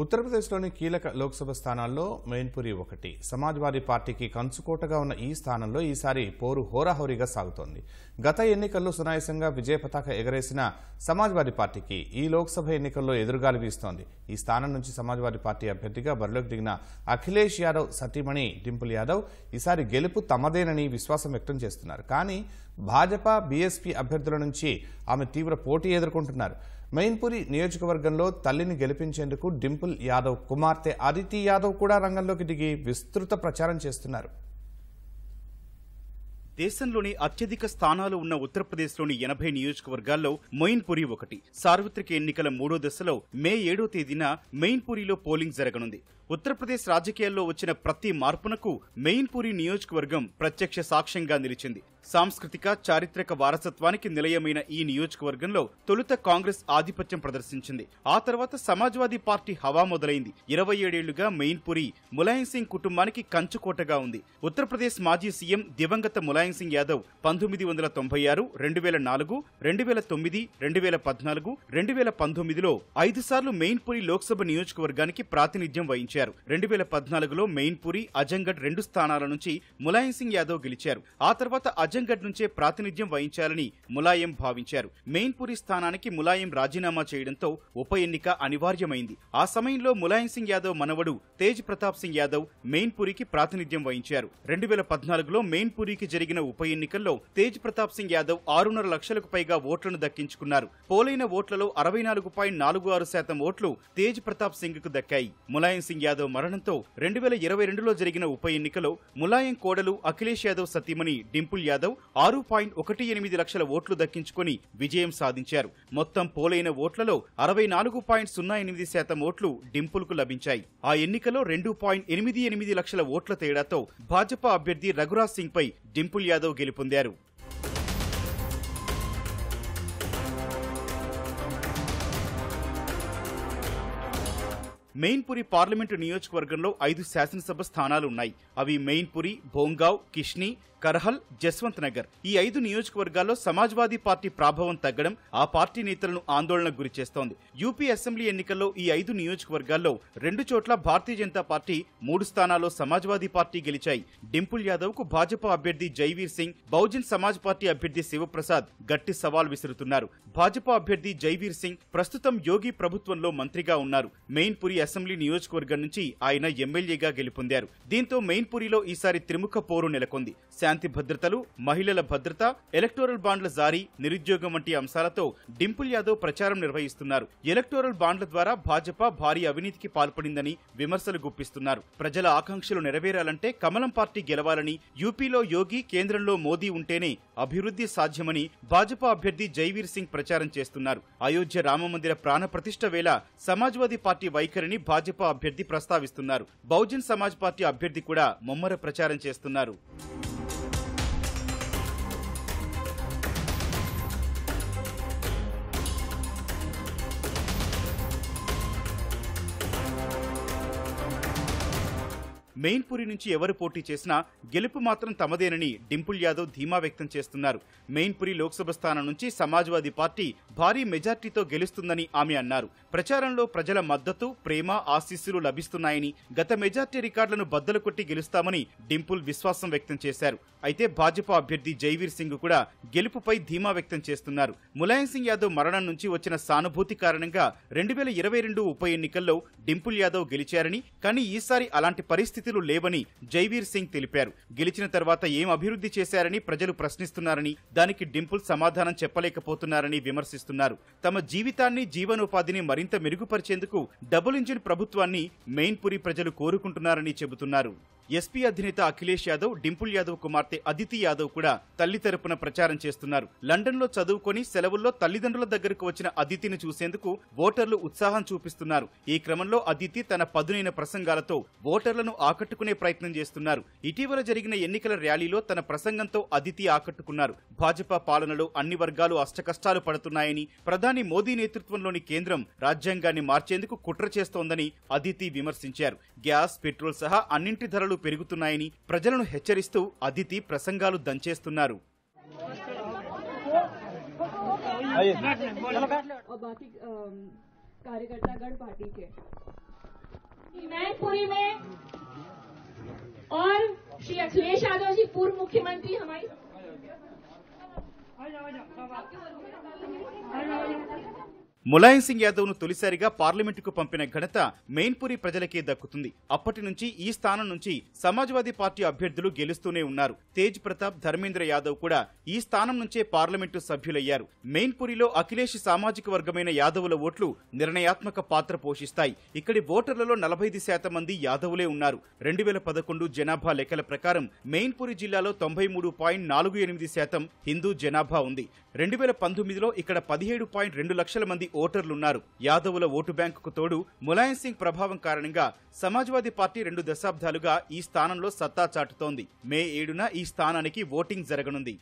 ఉత్తరప్రదేశ్లోని కీలక లోక్సభ స్థానాల్లో మెయిన్పురి ఒకటి. సమాజ్వాదీ పార్టీకి కంచుకోటగా ఉన్న ఈ స్థానంలో ఈసారి పోరు హోరాహోరీగా సాగుతోంది. గత ఎన్నికల్లో సునాయాసంగా విజయ పతాక ఎగరేసిన సమాజ్వాదీ పార్టీకి ఈ లోక్సభ ఎన్నికల్లో ఎదురుగాలి వీస్తోంది. ఈ స్థానం నుంచి సమాజ్వాదీ పార్టీ అభ్యర్థిగా బరిలోకి దిగిన అఖిలేష్ యాదవ్ సతీమణి డింపుల్ యాదవ్ ఈసారి గెలుపు తమదేనని విశ్వాసం వ్యక్తం చేస్తున్నారు. కానీ భాజపా, బీఎస్పీ అభ్యర్థుల నుంచి ఆమె తీవ్ర పోటీ ఎదుర్కొంటున్నారు. మెయిన్పురి నియోజకవర్గంలో తల్లిని గెలిపించేందుకు డింపుల్ యాదవ్ కుమార్తె అదితి యాదవ్ కూడా రంగంలోకి దిగి విస్తృత ప్రచారం చేస్తున్నారు. దేశంలోని అత్యధిక స్థానాలు ఉన్న ఉత్తరప్రదేశ్లోని 80 నియోజకవర్గాల్లో మెయిన్పురి ఒకటి. సార్వత్రిక ఎన్నికల 3వ దశలో మే 7వ తేదీన మెయిన్పురిలో పోలింగ్ జరగనుంది. ఉత్తరప్రదేశ్ రాజకీయాల్లో వచ్చిన ప్రతి మార్పునకు మెయిన్పురి నియోజకవర్గం ప్రత్యక్ష సాక్ష్యంగా నిలిచింది. సాంస్కృతిక, చారిత్రక వారసత్వానికి నిలయమైన ఈ నియోజకవర్గంలో తొలుత కాంగ్రెస్ ఆధిపత్యం ప్రదర్శించింది. ఆ తర్వాత సమాజ్వాదీ పార్టీ హవా మొదలైంది. 27 ఏళ్లుగా మెయిన్పురి ములాయం సింగ్ కుటుంబానికి కంచుకోటగా ఉంది. ఉత్తరప్రదేశ్ మాజీ సీఎం దివంగత ములాయం సింగ్ యాదవ్ 1996, 2004, 2009, 2014, 2019లో 5 సార్లు మెయిన్పురి లోక్సభ నియోజకవర్గానికి ప్రాతినిధ్యం వహించారు. 2014లో మెయిన్పురి, అజంగఢ్ 2 స్థానాల నుంచి ములాయం సింగ్ యాదవ్ గెలిచారు. ఆ తర్వాత అజంగఢ్ నుంచే ప్రాతినిధ్యం వహించాలని ములాయం భావించారు. మెయిన్పురి స్థానానికి ములాయం రాజీనామా చేయడంతో ఉప ఎన్నిక అనివార్యమైంది. ఆ సమయంలో ములాయం సింగ్ యాదవ్ మనవడు తేజ్ ప్రతాప్ సింగ్ యాదవ్ మెయిన్పురికి ప్రాతినిధ్యం వహించారు. 2014లో మెయిన్పురికి జరిగిన ఉప ఎన్నికల్లో తేజ్ ప్రతాప్ సింగ్ యాదవ్ 6.5 లక్షలకు పైగా ఓట్లను దక్కించుకున్నారు. పోలైన ఓట్లలో 64.46% ఓట్లు తేజ్ ప్రతాప్ సింగ్ కు దక్కాయి. ములాయం సింగ్ యాదవ్ మరణంతో 2022లో జరిగిన ఉప ఎన్నికలో ములాయం కోడలు అఖిలేష్ యాదవ్ సతీమణి డింపుల్ యాదవ్ 6.18 లక్షల ఓట్లు దక్కించుకుని విజయం సాధించారు. మొత్తం పోలైన ఓట్లలో 64.08% ఓట్లు డింపుల్ కు లభించాయి. ఆ ఎన్నికలో 2.88 లక్షల ఓట్ల తేడాతో భాజపా అభ్యర్థి రఘురాజ్ సింగ్ పై డింపుల్ యాదవ్ గెలుపొందారు. మెయిన్పురి పార్లమెంటు నియోజకవర్గంలో 5 శాసనసభ స్థానాలు ఉన్నాయి. అవి మెయిన్పురి, భోంగావ్, కిష్ని, కర్హల్, జస్వంత్ నగర్. ఈ 5 నియోజకవర్గాల్లో సమాజ్వాదీ పార్టీ ప్రభావం తగ్గడం ఆ పార్టీ నేతలను ఆందోళనకు గురిచేస్తోంది. యూపీ అసెంబ్లీ ఎన్నికల్లో ఈ 5 నియోజకవర్గాల్లో 2 చోట్ల భారతీయ జనతా పార్టీ, 3 స్థానాల్లో సమాజ్వాదీ పార్టీ గెలిచాయి. డింపుల్ యాదవ్ కు భాజపా అభ్యర్థి జైవీర్ సింగ్, బహుజన్ సమాజ్ పార్టీ అభ్యర్థి శివప్రసాద్ గట్టి సవాల్ విసురుతున్నారు. భాజపా అభ్యర్థి జైవీర్ సింగ్ ప్రస్తుతం యోగి ప్రభుత్వంలో మంత్రిగా ఉన్నారు. మెయిన్పురి అసెంబ్లీ నియోజకవర్గం నుంచి ఆయన ఎమ్మెల్యేగా గెలుపొందారు. దీంతో మెయిన్పురిలో ఈసారి త్రిముఖ పోరు నెలకొంది. శాంతి భద్రతలు, మహిళల భద్రత, ఎలక్టోరల్ బాండ్ల జారీ, నిరుద్యోగం వంటి అంశాలతో డింపుల్ యాదవ్ ప్రచారం నిర్వహిస్తున్నారు. ఎలక్టోరల్ బాండ్ల ద్వారా భాజపా భారీ అవినీతికి పాల్పడిందని విమర్శలు గుప్పిస్తున్నారు. ప్రజల ఆకాంక్షలు నెరవేరాలంటే కమలం పార్టీ గెలవాలని, యూపీలో యోగి, కేంద్రంలో మోదీ ఉంటేనే అభివృద్ధి సాధ్యమని భాజపా అభ్యర్థి జైవీర్ సింగ్ ప్రచారం చేస్తున్నారు. అయోధ్య రామమందిర ప్రాణ ప్రతిష్ఠ వేళ సమాజ్వాదీ పార్టీ వైఖరిని భాజపా అభ్యర్థి ప్రస్తావిస్తున్నారు. బహుజన్ సమాజ్ పార్టీ అభ్యర్థి కూడా ముమ్మర ప్రచారం చేస్తున్నారు. మెయిన్పురి నుంచి ఎవరు పోటీ చేసినా గెలుపు మాత్రం తమదేనని డింపుల్ యాదవ్ ధీమా వ్యక్తం చేస్తున్నారు. మెయిన్పురి లోక్సభ స్థానం నుంచి సమాజ్వాదీ పార్టీ భారీ మెజార్టీతో గెలుస్తుందని ఆమె అన్నారు. ప్రచారంలో ప్రజల మద్దతు, ప్రేమ, ఆశీస్సులు లభిస్తున్నాయని, గత మెజార్టీ రికార్డులను బద్దలు కొట్టి గెలుస్తామని డింపుల్ విశ్వాసం వ్యక్తం చేశారు. అయితే భాజపా అభ్యర్థి జైవీర్ సింగ్ కూడా గెలుపుపై ధీమా వ్యక్తం చేస్తున్నారు. ములాయం సింగ్ యాదవ్ మరణం నుంచి వచ్చిన సానుభూతి కారణంగా 2022 ఉప ఎన్నికల్లో డింపుల్ యాదవ్ గెలిచారని, కానీ ఈసారి అలాంటి పరిస్థితులు లేవని జైవీర్ సింగ్ తెలిపారు. గెలిచిన తర్వాత ఏం అభివృద్ధి చేశారని ప్రజలు ప్రశ్నిస్తున్నారని, దానికి డింపుల్ సమాధానం చెప్పలేకపోతున్నారని విమర్శిస్తున్నారు. తమ జీవితాన్ని, జీవనోపాధిని మరింత మెరుగుపరిచేందుకు డబుల్ ఇంజిన్ ప్రభుత్వాన్ని మెయిన్పురి ప్రజలు కోరుకుంటున్నారని చెబుతున్నారు. ఎస్పీ అధినేత అఖిలేష్ యాదవ్, డింపుల్ యాదవ్ కుమార్తె అదితి యాదవ్ కూడా తల్లి తరపున ప్రచారం చేస్తున్నారు. లండన్లో చదువుకొని సెలవుల్లో తల్లిదండ్రుల దగ్గరకు వచ్చిన అదితిని చూసేందుకు ఓటర్లు ఉత్సాహం చూపిస్తున్నారు. ఈ క్రమంలో అదితి తన పదునైన ప్రసంగాలతో ఓటర్లను ఆకట్టుకునే ప్రయత్నం చేస్తున్నారు. ఇటీవల జరిగిన ఎన్నికల ర్యాలీలో తన ప్రసంగంతో అదితి ఆకట్టుకున్నారు. భాజపా పాలనలో అన్ని వర్గాలు అష్టకష్టాలు పడుతున్నాయని, ప్రధాని మోదీ నేతృత్వంలోని కేంద్రం రాజ్యాంగాన్ని మార్చేందుకు కుట్ర చేస్తోందని అదితి విమర్శించారు. గ్యాస్, పెట్రోల్ సహా అన్నింటి ధరలు పెరుగుతున్నాయని ప్రజలను హెచ్చరిస్తూ అదితి ప్రసంగాలు దంచేస్తున్నారు. और बाकी कार्यकर्तागण पार्टी के मैनपुरी में और श्री अखिलेश यादव जी पूर्व मुख्यमंत्री हमारी ములాయం సింగ్ యాదవ్ ను తొలిసారిగా పార్లమెంటుకు పంపిన ఘనత మెయిన్పురి ప్రజలకే దక్కుతుంది. అప్పటి నుంచి ఈ స్థానం నుంచి సమాజ్వాదీ పార్టీ అభ్యర్థులు గెలుస్తూనే ఉన్నారు. తేజ్ ప్రతాప్, ధర్మేంద్ర యాదవ్ కూడా ఈ స్థానం నుంచే పార్లమెంటు సభ్యులయ్యారు. మెయిన్పురిలో అఖిలేష్ సామాజిక వర్గమైన యాదవుల ఓట్లు నిర్ణయాత్మక పాత్ర పోషిస్తాయి. ఇక్కడి ఓటర్లలో 45% మంది యాదవులే ఉన్నారు. 2011 జనాభా లెక్కల ప్రకారం మెయిన్పురి జిల్లాలో 93.48% హిందూ జనాభా ఉంది. 2019లో ఇక్కడ 17.2 లక్షల మంది ఓటర్లున్నారు. యాదవుల ఓటు బ్యాంకుకు తోడు ములాయం సింగ్ ప్రభావం కారణంగా సమాజ్వాదీ పార్టీ 2 దశాబ్దాలుగా ఈ స్థానంలో సత్తా చాటుతోంది. మే 7న ఈ స్థానానికి ఓటింగ్ జరగనుంది.